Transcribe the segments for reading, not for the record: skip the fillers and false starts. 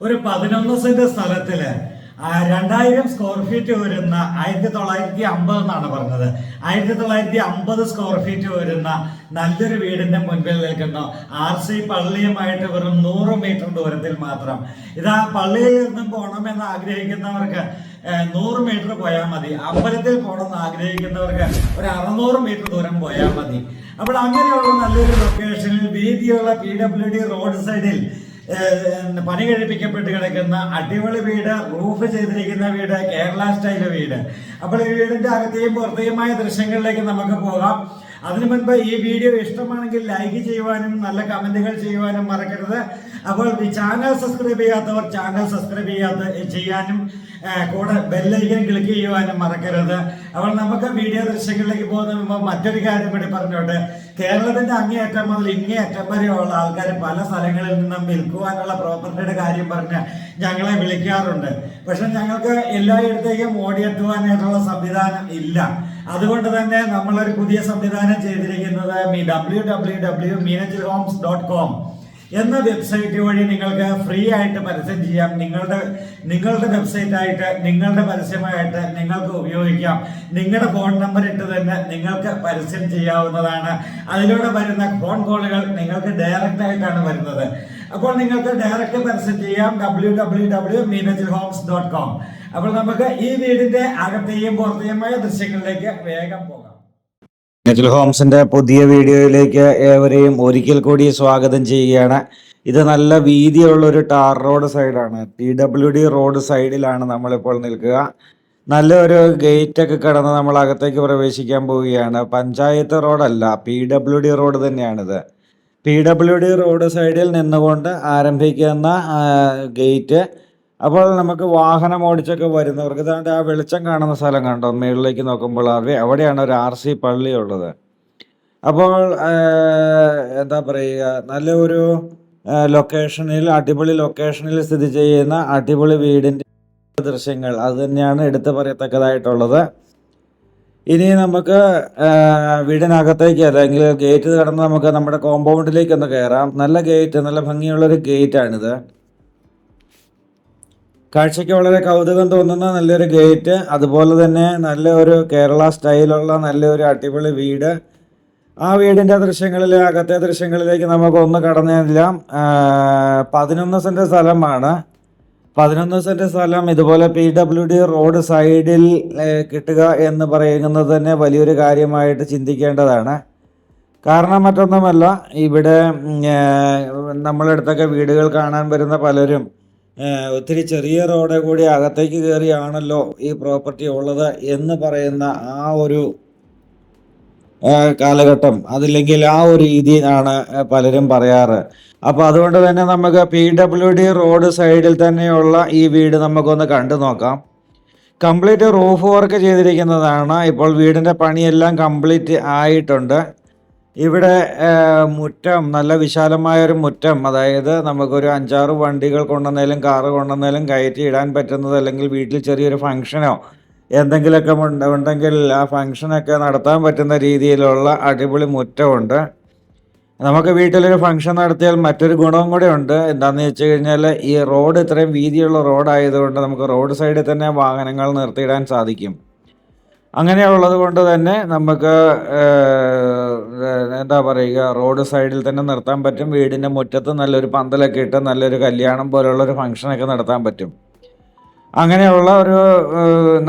ഒരു 11 saint സ്ഥലത്തില് 2000 square feet വരുന്ന 1950 എന്നാണ് പറഞ്ഞത്. 1950 സ്ക്വയർ ഫീറ്റ് വരുന്ന നല്ലൊരു വീടിന്റെ മുൻപിൽ നിൽക്കുന്നു. RC പള്ളിയുമായിട്ട് വെറും 100 മീറ്റർ ദൂരത്തിൽ മാത്രം. ഇതാ പള്ളിയിൽ നിന്നും പോകണമെന്ന് ആഗ്രഹിക്കുന്നവർക്ക് 100 മീറ്റർ പോയാൽ മതി. അമ്പലത്തിൽ പോകണമെന്ന് ആഗ്രഹിക്കുന്നവർക്ക് ഒരു 600 മീറ്റർ ദൂരം പോയാൽ മതി. അപ്പോൾ അങ്ങനെയുള്ള നല്ലൊരു ലൊക്കേഷനിൽ വീതിയുള്ള PWD റോഡ് സൈഡിൽ പണി കഴിപ്പിക്കപ്പെട്ട് കിടക്കുന്ന അടിപൊളി വീട്, റൂഫ് ചെയ്തിരിക്കുന്ന വീട്, കേരള സ്റ്റൈല് വീട്. അപ്പോൾ ഈ വീടിന്റെ അകത്തെയും പുറത്തെയുമായ ദൃശ്യങ്ങളിലേക്ക് നമുക്ക് പോകാം. അതിനു മുൻപ് ഈ വീഡിയോ ഇഷ്ടമാണെങ്കിൽ ലൈക്ക് ചെയ്യുവാനും നല്ല കമന്റുകൾ ചെയ്യുവാനും മറക്കരുത്. അപ്പോൾ ഈ ചാനൽ സബ്സ്ക്രൈബ് ചെയ്യാത്തവർ ചാനൽ സബ്സ്ക്രൈബ് ചെയ്യാനും കൂടെ ബെല്ലൈക്കൻ ക്ലിക്ക് ചെയ്യുവാനും മറക്കരുത്. അപ്പോൾ നമുക്ക് വീഡിയോ ദൃശ്യങ്ങളിലേക്ക് പോകുന്ന മുമ്പ് മറ്റൊരു കാര്യം കൂടി പറഞ്ഞോട്ടെ. കേരളത്തിന്റെ അങ്ങേയറ്റം മുതൽ ഇങ്ങേയറ്റം വരെയുള്ള ആൾക്കാർ പല സ്ഥലങ്ങളിൽ നിന്നും വിൽക്കുവാനുള്ള പ്രോപ്പർട്ടിയുടെ കാര്യം പറഞ്ഞ് ഞങ്ങളെ വിളിക്കാറുണ്ട്. പക്ഷെ ഞങ്ങൾക്ക് എല്ലായിടത്തേക്കും ഓടിയെത്തുവാനായിട്ടുള്ള സംവിധാനം ഇല്ല. അതുകൊണ്ട് തന്നെ നമ്മളൊരു പുതിയ സംവിധാനം ചെയ്തിരിക്കുന്നത് www.meenachalhomes.com എന്ന വെബ്സൈറ്റ് വഴി നിങ്ങൾക്ക് ഫ്രീ ആയിട്ട് പരസ്യം ചെയ്യാം. നിങ്ങളുടെ വെബ്സൈറ്റ് ആയിട്ട്, നിങ്ങളുടെ പരസ്യമായിട്ട് നിങ്ങൾക്ക് ഉപയോഗിക്കാം. നിങ്ങളുടെ ഫോൺ നമ്പർ ഇട്ട് തന്നെ നിങ്ങൾക്ക് പരസ്യം ചെയ്യാവുന്നതാണ്. അതിലൂടെ വരുന്ന ഫോൺ കോളുകൾ നിങ്ങൾക്ക് ഡയറക്റ്റ് ആയിട്ടാണ് വരുന്നത്. അപ്പോൾ നിങ്ങൾക്ക് ഡയറക്റ്റ് പരസ്യം ചെയ്യാം www.meenachalhomes.com. അപ്പോൾ നമുക്ക് ഈ വീടിന്റെ അകത്തെയും പുറത്തെയുമായ ദൃശ്യങ്ങളിലേക്ക് വേഗം പോകാം. മീനച്ചിൽ ഹോംസിന്റെ പുതിയ വീഡിയോയിലേക്ക് ഏവരെയും ഒരിക്കൽ കൂടി സ്വാഗതം ചെയ്യുകയാണ്. ഇത് നല്ല വീതിയുള്ള ഒരു ടാർ റോഡ് സൈഡാണ്. PWD റോഡ് സൈഡിലാണ് നമ്മളിപ്പോൾ നിൽക്കുക. നല്ലൊരു ഗേറ്റൊക്കെ കടന്ന് നമ്മൾ അകത്തേക്ക് പ്രവേശിക്കാൻ പോവുകയാണ്. പഞ്ചായത്ത് റോഡല്ല, PWD റോഡ് തന്നെയാണിത്. PWD റോഡ് സൈഡിൽ നിന്നുകൊണ്ട് ആരംഭിക്കുന്ന ഗേറ്റ്. അപ്പോൾ നമുക്ക് വാഹനം ഓടിച്ചൊക്കെ വരുന്നവർക്ക് ഇതാണ്ട് ആ വെളിച്ചം കാണുന്ന സ്ഥലം കണ്ടോ, മേളിലേക്ക് നോക്കുമ്പോൾ അവിടെയാണ് ഒരു RC പള്ളി ഉള്ളത്. അപ്പോൾ എന്താ പറയുക, നല്ല ഒരു ലൊക്കേഷനിൽ, അടിപൊളി ലൊക്കേഷനിൽ സ്ഥിതി ചെയ്യുന്ന അടിപൊളി വീടിൻ്റെ ദൃശ്യങ്ങൾ അത് തന്നെയാണ് എടുത്തു പറയത്തക്കതായിട്ടുള്ളത്. ഇനി നമുക്ക് വീടിനകത്തേക്ക് അല്ലെങ്കിൽ ഗേറ്റ് കടന്ന് നമുക്ക് നമ്മുടെ കോമ്പൗണ്ടിലേക്ക് ഒന്ന് കയറാം. നല്ല ഗേറ്റ്, നല്ല ഭംഗിയുള്ളൊരു ഗേറ്റാണിത്. കാഴ്ചയ്ക്ക് വളരെ കൗതുകം തോന്നുന്ന നല്ലൊരു ഗേറ്റ്, അതുപോലെ തന്നെ നല്ല ഒരു കേരള സ്റ്റൈലുള്ള നല്ലൊരു അടിപൊളി വീട്. ആ വീടിൻ്റെ ദൃശ്യങ്ങളിൽ, അകത്തെ ദൃശ്യങ്ങളിലേക്ക് നമുക്ക് ഒന്ന് കടന്നെല്ലാം. 11 സെൻറ്റ് സ്ഥലമാണ്. 11 സെൻറ്റ് സ്ഥലം ഇതുപോലെ PWD റോഡ് സൈഡിൽ കിട്ടുക എന്ന് പറയുന്നത് തന്നെ വലിയൊരു കാര്യമായിട്ട് ചിന്തിക്കേണ്ടതാണ്. കാരണം മറ്റൊന്നുമല്ല, ഇവിടെ നമ്മളടുത്തൊക്കെ വീടുകൾ കാണാൻ വരുന്ന പലരും ഒത്തിരി ചെറിയ റോഡ് കൂടി അകത്തേക്ക് കയറിയാണല്ലോ ഈ പ്രോപ്പർട്ടി ഉള്ളത് എന്ന് പറയുന്ന ആ ഒരു കാലഘട്ടം, അതില്ലെങ്കിൽ ആ ഒരു രീതിയാണ് പലരും പറയാറ്. അപ്പോൾ അതുകൊണ്ട് തന്നെ നമുക്ക് PWD റോഡ് സൈഡിൽ തന്നെയുള്ള ഈ വീട് നമുക്കൊന്ന് കണ്ടു നോക്കാം. കംപ്ലീറ്റ് റൂഫ് വർക്ക് ചെയ്തിരിക്കുന്നതാണ്. ഇപ്പോൾ വീടിൻ്റെ പണിയെല്ലാം കംപ്ലീറ്റ് ആയിട്ടുണ്ട്. ഇവിടെ മുറ്റം, നല്ല വിശാലമായൊരു മുറ്റം, അതായത് നമുക്കൊരു 5-6 വണ്ടികൾ കൊണ്ടുവന്നാലും കാറ് കൊണ്ടുവന്നാലും കയറ്റി ഇടാൻ പറ്റുന്നത്, അല്ലെങ്കിൽ വീട്ടിൽ ചെറിയൊരു ഫംഗ്ഷനോ എന്തെങ്കിലുമൊക്കെ ഉണ്ടെങ്കിൽ ആ ഫംഗ്ഷനൊക്കെ നടത്താൻ പറ്റുന്ന രീതിയിലുള്ള അടിപൊളി മുറ്റമുണ്ട്. നമുക്ക് വീട്ടിലൊരു ഫംഗ്ഷൻ നടത്തിയാൽ മറ്റൊരു ഗുണവും കൂടെ ഉണ്ട്. എന്താണെന്ന് വെച്ച് കഴിഞ്ഞാൽ ഈ റോഡ് ഇത്രയും വീതിയുള്ള റോഡായതുകൊണ്ട് നമുക്ക് റോഡ് സൈഡിൽ തന്നെ വാഹനങ്ങൾ നിർത്തിയിടാൻ സാധിക്കും. അങ്ങനെയുള്ളത് കൊണ്ട് തന്നെ നമുക്ക് എന്താ പറയുക, റോഡ് സൈഡിൽ തന്നെ നിർത്താൻ പറ്റും. വീടിൻ്റെ മുറ്റത്ത് നല്ലൊരു പന്തലൊക്കെ ഇട്ട് നല്ലൊരു കല്യാണം പോലുള്ളൊരു ഫംഗ്ഷനൊക്കെ നടത്താൻ പറ്റും. അങ്ങനെയുള്ള ഒരു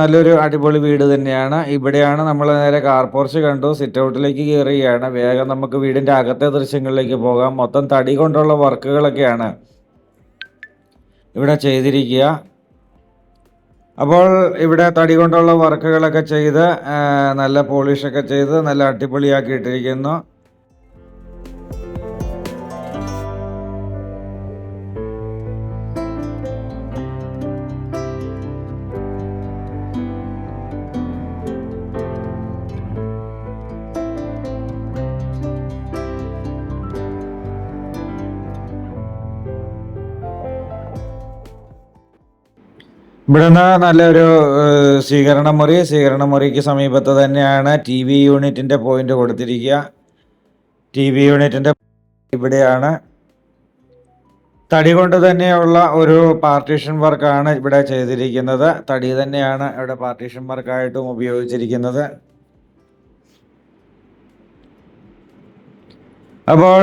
നല്ലൊരു അടിപൊളി വീട് തന്നെയാണ്. ഇവിടെയാണ് നമ്മൾ നേരെ കാർ പോർച്ച് കണ്ടു, സിറ്റ് ഔട്ടിലേക്ക് കയറുകയാണ്. വേഗം നമുക്ക് വീടിൻ്റെ അകത്തെ ദൃശ്യങ്ങളിലേക്ക് പോകാം. മൊത്തം തടി കൊണ്ടുള്ള വർക്കുകളൊക്കെയാണ് ഇവിടെ ചെയ്തിരിക്കുക. അപ്പോൾ ഇവിടെ തടി കൊണ്ടുള്ള വർക്കുകളൊക്കെ ചെയ്ത് നല്ല പോളിഷൊക്കെ ചെയ്ത് നല്ല അടിപൊളിയാക്കി ഇട്ടിരിക്കുന്നു. ഇവിടുന്ന് നല്ലൊരു സ്വീകരണ മുറിക്ക് സമീപത്ത് തന്നെയാണ് TV യൂണിറ്റിൻ്റെ പോയിന്റ് കൊടുത്തിരിക്കുക. TV യൂണിറ്റിൻ്റെ ഇവിടെയാണ്. തടി കൊണ്ട് തന്നെയുള്ള ഒരു പാർട്ടീഷൻ വർക്കാണ് ഇവിടെ ചെയ്തിരിക്കുന്നത്. തടി തന്നെയാണ് ഇവിടെ പാർട്ടീഷൻ വർക്കായിട്ടും ഉപയോഗിച്ചിരിക്കുന്നത്. അപ്പോൾ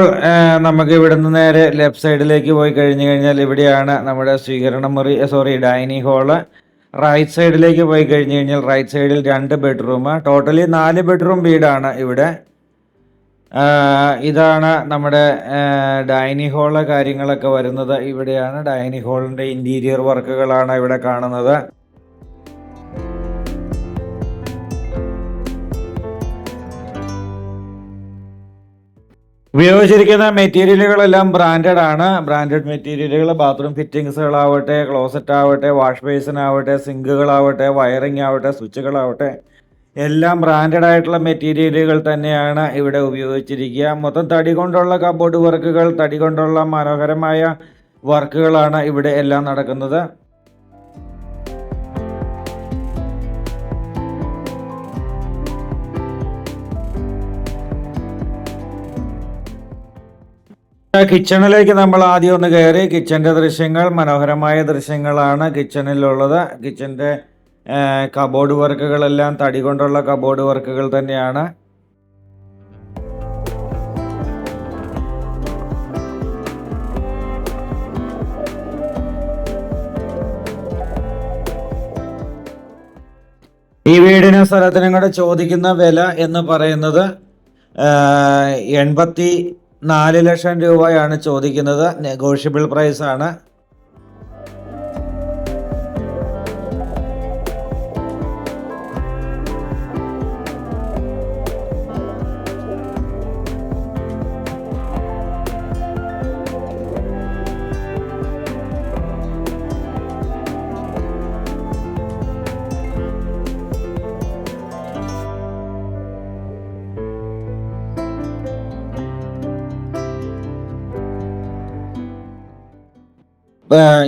നമുക്ക് ഇവിടുന്ന് നേരെ ലെഫ്റ്റ് സൈഡിലേക്ക് പോയി കഴിഞ്ഞു കഴിഞ്ഞാൽ ഇവിടെയാണ് നമ്മുടെ സ്വീകരണ മുറി, ഡൈനിങ് ഹാള്. റൈറ്റ് സൈഡിലേക്ക് പോയി കഴിഞ്ഞു കഴിഞ്ഞാൽ റൈറ്റ് സൈഡിൽ 2 ബെഡ്റൂം, ടോട്ടലി 4 ബെഡ്റൂം വീടാണ് ഇവിടെ. ഇതാണ് നമ്മുടെ ഡൈനിങ് ഹാള് കാര്യങ്ങളൊക്കെ വരുന്നത്. ഇവിടെയാണ് ഡൈനിങ് ഹാളിൻ്റെ ഇൻറ്റീരിയർ വർക്കുകളാണ് ഇവിടെ കാണുന്നത്. ഉപയോഗിച്ചിരിക്കുന്ന മെറ്റീരിയലുകളെല്ലാം ബ്രാൻഡഡ് ആണ്. ബ്രാൻഡഡ് മെറ്റീരിയലുകൾ, ബാത്റൂം ഫിറ്റിങ്സുകളാവട്ടെ, ക്ലോസറ്റ് ആവട്ടെ, വാഷ് ബേസിൻ ആവട്ടെ, സിങ്കുകളാവട്ടെ, വയറിംഗ് ആവട്ടെ, സ്വിച്ചുകളാവട്ടെ, എല്ലാം ബ്രാൻഡഡ് ആയിട്ടുള്ള മെറ്റീരിയലുകൾ തന്നെയാണ് ഇവിടെ ഉപയോഗിച്ചിരിക്കുക. മൊത്തം തടി കൊണ്ടുള്ള കബോർഡ് വർക്കുകൾ, തടി കൊണ്ടുള്ള മനോഹരമായ വർക്കുകളാണ് ഇവിടെ എല്ലാം നടക്കുന്നത്. കിച്ചണിലേക്ക് നമ്മൾ ആദ്യം ഒന്ന് കയറി. കിച്ചൻ്റെ ദൃശ്യങ്ങൾ മനോഹരമായ ദൃശ്യങ്ങളാണ് കിച്ചണിലുള്ളത്. കിച്ചൻ്റെ കബോർഡ് വർക്കുകളെല്ലാം തടി കൊണ്ടുള്ള കബോർഡ് വർക്കുകൾ തന്നെയാണ്. ഈ വീടിനും സ്ഥലത്തിനും കൂടെ ചോദിക്കുന്ന വില എന്ന് പറയുന്നത് 84 ലക്ഷം രൂപയാണ് ചോദിക്കുന്നത്. നെഗോഷ്യബിൾ പ്രൈസ് ആണ്.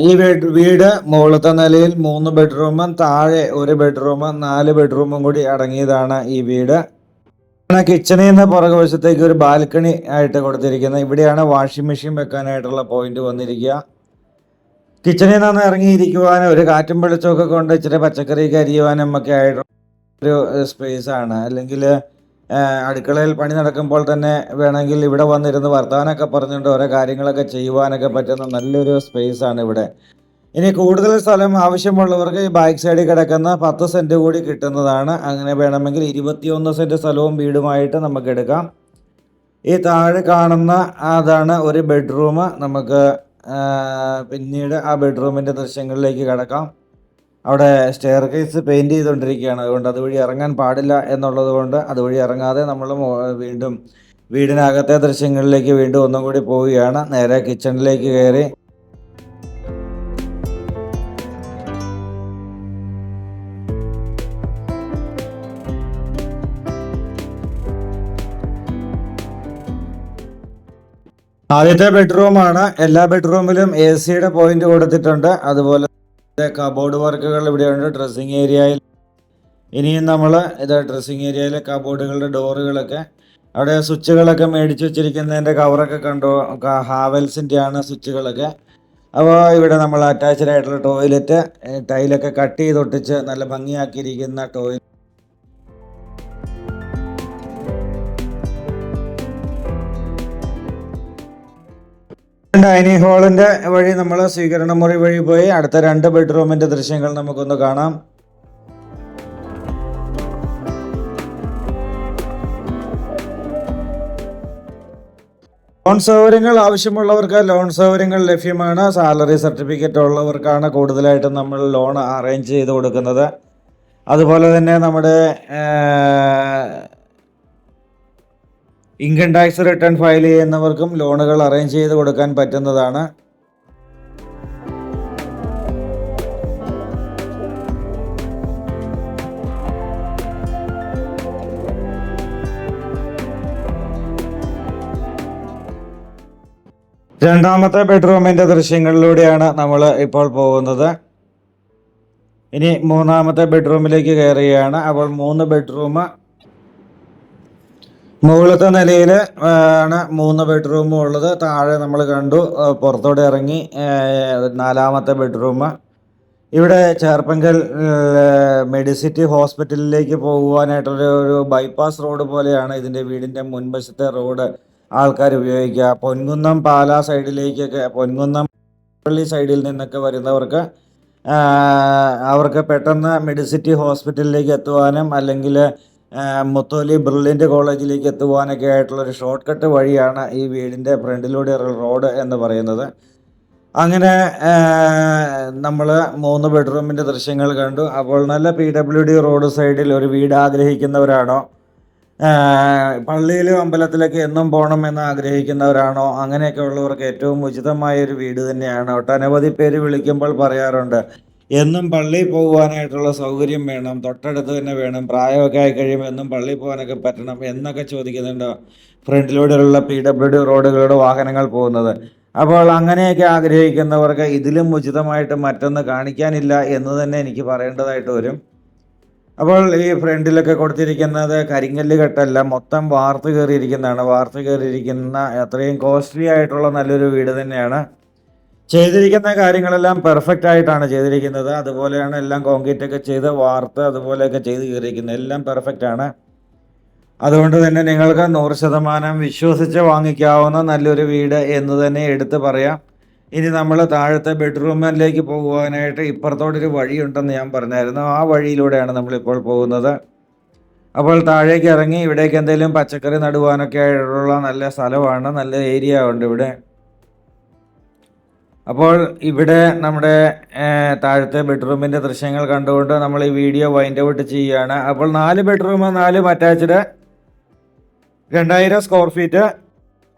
ഈ വീട് മുകളിലത്തെ നിലയിൽ 3 ബെഡ്റൂമും താഴെ 1 ബെഡ്റൂം, 4 ബെഡ്റൂമും കൂടി അടങ്ങിയതാണ് ഈ വീട്. കിച്ചണിൽ നിന്ന് പുറകുവശത്തേക്ക് ഒരു ബാൽക്കണി ആയിട്ട് കൊടുത്തിരിക്കുന്നത്. ഇവിടെയാണ് വാഷിംഗ് മെഷീൻ വെക്കാനായിട്ടുള്ള പോയിന്റ് വന്നിരിക്കുക. കിച്ചണിൽ നിന്ന് ഇറങ്ങിയിരിക്കുവാനും ഒരു കാറ്റും വെളിച്ചമൊക്കെ കൊണ്ട് ഇച്ചിരി പച്ചക്കറിയൊക്കെ അരിയുവാനും ഒക്കെ ആയിട്ടുള്ള ഒരു സ്പേസ് ആണ്. അല്ലെങ്കിൽ അടുക്കളയിൽ പണി നടക്കുമ്പോൾ തന്നെ വേണമെങ്കിൽ ഇവിടെ വന്നിരുന്ന് വർത്തമാനമൊക്കെ പറഞ്ഞുകൊണ്ട് ഓരോ കാര്യങ്ങളൊക്കെ ചെയ്യുവാനൊക്കെ പറ്റുന്ന നല്ലൊരു സ്പേസ് ആണ് ഇവിടെ. ഇനി കൂടുതൽ സ്ഥലം ആവശ്യമുള്ളവർക്ക് ഈ ബാക്ക് സൈഡിൽ കിടക്കുന്ന 10 സെൻറ്റ് കൂടി കിട്ടുന്നതാണ്. അങ്ങനെ വേണമെങ്കിൽ 21 സെൻറ്റ് സ്ഥലവും വീടുമായിട്ട് നമുക്ക് എടുക്കാം. ഈ താഴെ കാണുന്ന അതാണ് ഒരു ബെഡ്റൂം. നമുക്ക് പിന്നീട് ആ ബെഡ്റൂമിൻ്റെ ദൃശ്യങ്ങളിലേക്ക് കിടക്കാം. അവിടെ സ്റ്റെയർ കേസ് പെയിൻറ് ചെയ്തുകൊണ്ടിരിക്കുകയാണ്. അതുകൊണ്ട് അതുവഴി ഇറങ്ങാൻ പാടില്ല എന്നുള്ളത് കൊണ്ട് അതുവഴി ഇറങ്ങാതെ നമ്മൾ വീണ്ടും വീടിനകത്തെ ദൃശ്യങ്ങളിലേക്ക് വീണ്ടും ഒന്നും കൂടി പോവുകയാണ്. നേരെ കിച്ചണിലേക്ക് കയറി ആദ്യത്തെ ബെഡ്റൂമാണ്. എല്ലാ ബെഡ്റൂമിലും AC-യുടെ പോയിന്റ് കൊടുത്തിട്ടുണ്ട്. അതുപോലെ കബോർഡ് വർക്കുകൾ ഇവിടെയുണ്ട്. ഡ്രസ്സിങ് ഏരിയയിൽ ഇനിയും നമ്മൾ ഡ്രസ്സിങ് ഏരിയയിലെ കബോർഡുകളുടെ ഡോറുകളൊക്കെ അവിടെ സ്വിച്ചുകളൊക്കെ മേടിച്ച് വെച്ചിരിക്കുന്നതിൻ്റെ കവറൊക്കെ കണ്ടു. ഹാവൽസിൻ്റെ ആണ് സ്വിച്ചുകളൊക്കെ. അപ്പോൾ ഇവിടെ നമ്മൾ അറ്റാച്ച്ഡ് ആയിട്ടുള്ള ടോയ്ലറ്റ്, ടൈലൊക്കെ കട്ട് ചെയ്തൊട്ടിച്ച് നല്ല ഭംഗിയാക്കിയിരിക്കുന്ന ടോയ്ലറ്റ്. ഡൈനിങ് ഹാളിൻ്റെ വഴി നമ്മൾ സ്വീകരണ മുറി വഴി പോയി അടുത്ത 2 ബെഡ്റൂമിൻ്റെ ദൃശ്യങ്ങൾ നമുക്കൊന്ന് കാണാം. ലോൺ സൗകര്യങ്ങൾ ആവശ്യമുള്ളവർക്ക് ലോൺ സൗകര്യങ്ങൾ ലഭ്യമാണ്. സാലറി സർട്ടിഫിക്കറ്റ് ഉള്ളവർക്കാണ് കൂടുതലായിട്ടും നമ്മൾ ലോൺ അറേഞ്ച് ചെയ്ത് കൊടുക്കുന്നത്. അതുപോലെ തന്നെ നമ്മുടെ ഇൻകം ടാക്സ് റിട്ടേൺ ഫയൽ ചെയ്യുന്നവർക്കും ലോണുകൾ അറേഞ്ച് ചെയ്ത് കൊടുക്കാൻ പറ്റുന്നതാണ്. രണ്ടാമത്തെ ബെഡ്റൂമിൻ്റെ ദൃശ്യങ്ങളിലൂടെയാണ് നമ്മൾ ഇപ്പോൾ പോകുന്നത്. ഇനി 3ാമത്തെ ബെഡ്റൂമിലേക്ക് കയറുകയാണ്. അപ്പോൾ 3 ബെഡ്റൂം, മുകളിലത്തെ നിലയിൽ ആണ് 3 ബെഡ്റൂമും ഉള്ളത്. താഴെ നമ്മൾ കണ്ടു, പുറത്തോട്ട് ഇറങ്ങി നാലാമത്തെ ബെഡ്റൂം. ഇവിടെ ചേർപ്പങ്കൽ മെഡിസിറ്റി ഹോസ്പിറ്റലിലേക്ക് പോകുവാനായിട്ടുള്ള ഒരു ബൈപ്പാസ് റോഡ് പോലെയാണ് ഇതിൻ്റെ വീടിൻ്റെ മുൻവശത്തെ റോഡ് ആൾക്കാർ ഉപയോഗിക്കുക. പൊൻകുന്നം പാലാ സൈഡിലേക്കൊക്കെ, പൊൻകുന്നം പള്ളി സൈഡിൽ നിന്നൊക്കെ വരുന്നവർക്ക് അവർക്ക് പെട്ടെന്ന് മെഡിസിറ്റി ഹോസ്പിറ്റലിലേക്ക് എത്തുവാനും അല്ലെങ്കിൽ മുത്തോലി ബ്രില്യൻ്റ് കോളേജിലേക്ക് എത്തുവാനൊക്കെ ആയിട്ടുള്ളൊരു ഷോർട്ട് കട്ട് വഴിയാണ് ഈ വീടിൻ്റെ ഫ്രണ്ടിലൂടെയുള്ള റോഡ് എന്ന് പറയുന്നത്. അങ്ങനെ നമ്മൾ 3 ബെഡ്റൂമിൻ്റെ ദൃശ്യങ്ങൾ കണ്ടു. അപ്പോൾ നല്ല PWD റോഡ് സൈഡിൽ ഒരു വീട് ആഗ്രഹിക്കുന്നവരാണോ, പള്ളിയിലും അമ്പലത്തിലൊക്കെ എന്നും പോകണമെന്ന് ആഗ്രഹിക്കുന്നവരാണോ, അങ്ങനെയൊക്കെ ഉള്ളവർക്ക് ഏറ്റവും ഉചിതമായൊരു വീട് തന്നെയാണ്. ഒട്ടനവധി പേര് വിളിക്കുമ്പോൾ പറയാറുണ്ട്, എന്നും പള്ളിയിൽ പോകുവാനായിട്ടുള്ള സൗകര്യം വേണം, തൊട്ടടുത്ത് തന്നെ വേണം, പ്രായമൊക്കെ ആയി കഴിയുമ്പോൾ എന്നും പള്ളിയിൽ പോകാനൊക്കെ പറ്റണം എന്നൊക്കെ ചോദിക്കുന്നുണ്ട് ഫ്രണ്ടിലൂടെയുള്ള PWD റോഡുകളുടെ വാഹനങ്ങൾ പോകുന്നത്. അപ്പോൾ അങ്ങനെയൊക്കെ ആഗ്രഹിക്കുന്നവർക്ക് ഇതിലും ഉചിതമായിട്ട് മറ്റൊന്ന് കാണിക്കാനില്ല എന്ന് തന്നെ എനിക്ക് പറയേണ്ടതായിട്ട് വരും. അപ്പോൾ ഈ ഫ്രണ്ടിലൊക്കെ കൊടുത്തിരിക്കുന്നത് കരിങ്കല്ല് കെട്ടല്ല, മൊത്തം വാർത്ത് കയറിയിരിക്കുന്നതാണ്. വാർത്ത് കയറിയിരിക്കുന്ന അത്രയും കോസ്റ്റ്ലി ആയിട്ടുള്ള നല്ലൊരു വീട് തന്നെയാണ്. ചെയ്തിരിക്കുന്ന കാര്യങ്ങളെല്ലാം പെർഫെക്റ്റ് ആയിട്ടാണ് ചെയ്തിരിക്കുന്നത്. അതുപോലെയാണ് എല്ലാം കോൺക്രീറ്റ് ഒക്കെ ചെയ്ത് വാർത്ത് അതുപോലെയൊക്കെ ചെയ്ത് കയറിയിരിക്കുന്നത്. എല്ലാം പെർഫെക്റ്റ് ആണ്. അതുകൊണ്ട് തന്നെ നിങ്ങൾക്ക് 100% വിശ്വസിച്ച് വാങ്ങിക്കാവുന്ന നല്ലൊരു വീട് എന്ന് തന്നെ എടുത്ത് പറയാം. ഇനി നമ്മൾ താഴത്തെ ബെഡ്റൂമിലേക്ക് പോകുവാനായിട്ട് ഇപ്പുറത്തോട്ടൊരു വഴിയുണ്ടെന്ന് ഞാൻ പറഞ്ഞായിരുന്നു. ആ വഴിയിലൂടെയാണ് നമ്മളിപ്പോൾ പോകുന്നത്. അപ്പോൾ താഴേക്ക് ഇറങ്ങി ഇവിടേക്ക് എന്തെങ്കിലും പച്ചക്കറി നടുവാനൊക്കെ ആയിട്ടുള്ള നല്ല സ്ഥലമാണ്, നല്ല ഏരിയ ഉണ്ട് ഇവിടെ. അപ്പോൾ ഇവിടെ നമ്മുടെ താഴത്തെ ബെഡ്റൂമിൻ്റെ ദൃശ്യങ്ങൾ കണ്ടുകൊണ്ട് നമ്മൾ ഈ വീഡിയോ വൈൻഡ് ഔട്ട് ചെയ്യുകയാണ്. അപ്പോൾ 4 ബെഡ്റൂം, 4 അറ്റാച്ച്ഡ്, 2000 സ്ക്വയർ ഫീറ്റ്,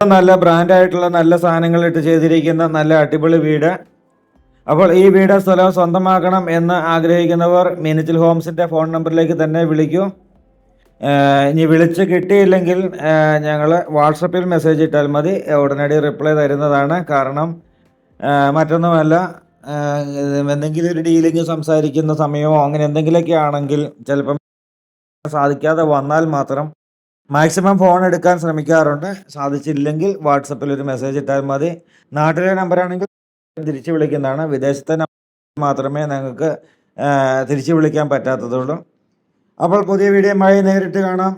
നല്ല ബ്രാൻഡായിട്ടുള്ള നല്ല സാധനങ്ങൾ ഇട്ട് ചെയ്തിരിക്കുന്ന നല്ല അടിപൊളി വീട്. അപ്പോൾ ഈ വീട് സ്ഥലം സ്വന്തമാക്കണം എന്ന് ആഗ്രഹിക്കുന്നവർ മീനച്ചിൽ ഹോംസിൻ്റെ ഫോൺ നമ്പറിലേക്ക് തന്നെ വിളിക്കൂ. ഇനി വിളിച്ച് കിട്ടിയില്ലെങ്കിൽ ഞങ്ങൾ വാട്സപ്പിൽ മെസ്സേജ് ഇട്ടാൽ മതി, ഉടനടി റിപ്ലൈ തരുന്നതാണ്. കാരണം മറ്റൊന്നുമല്ല, എന്തെങ്കിലും ഒരു ഡീലിങ് സംസാരിക്കുന്ന സമയമോ അങ്ങനെ എന്തെങ്കിലുമൊക്കെ ആണെങ്കിൽ ചിലപ്പം സാധിക്കാതെ വന്നാൽ മാത്രം മാക്സിമം ഫോൺ എടുക്കാൻ ശ്രമിക്കാറുണ്ട്. സാധിച്ചില്ലെങ്കിൽ വാട്സപ്പിൽ ഒരു മെസ്സേജ് ഇട്ടാൽ മതി. നാട്ടിലെ നമ്പറാണെങ്കിൽ തിരിച്ചു വിളിക്കുന്നതാണ്. വിദേശത്തെ നമ്പർ മാത്രമേ ഞങ്ങൾക്ക് തിരിച്ചു വിളിക്കാൻ പറ്റാത്തതുള്ളൂ. അപ്പോൾ പുതിയ വീഡിയോയുമായി നേരിട്ട് കാണാം,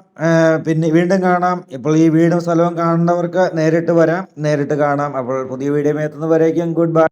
പിന്നെ വീണ്ടും കാണാം. ഇപ്പോൾ ഈ വീടും സ്ഥലവും കാണുന്നവർക്ക് നേരിട്ട് വരാം, നേരിട്ട് കാണാം. അപ്പോൾ പുതിയ വീഡിയോയുമായി എത്തുന്നവരേക്കും ഗുഡ് ബൈ.